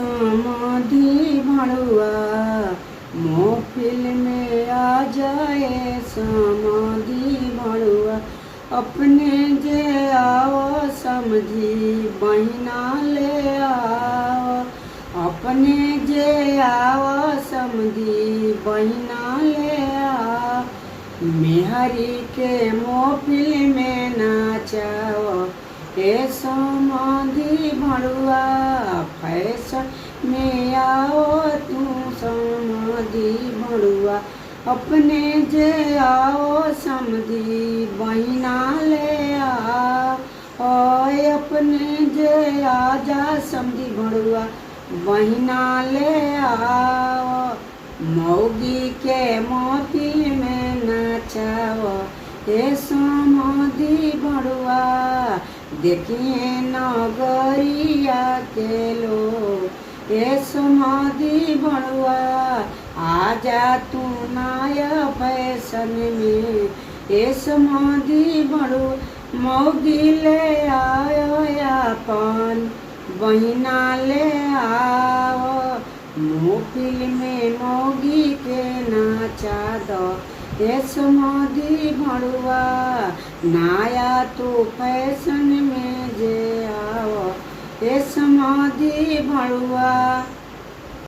समाधि भणुआ महफिल में आ जाए समाधि भणुआ। अपने जे आओ समझी बहिना ले आओ। अपने जे आओ समझी बहिना ले आओ। मेहरी के महफिल में नाचाओ हे समाधि भणुआ। फैशन में आओ तू समाधि भणुआ। अपने जे आओ समझी बहिना ले आओ। ओए अपने जे आजा समझी भणुआ बहिना ले आओ। मौगी के महफिल में नाचाओ हे समाधि भणुआ। देखिए नगरिया के लोग हे समाधि भणुआ। आजा तू नया फैशन में हे समाधि भणुआ। मौगी ले आओ अपन बहिना ले आओ। महफिल में मौगी के नाचा दो हे समाधि भणुआ। नया तो फैशन में जे आओ हे समाधि भणुआ।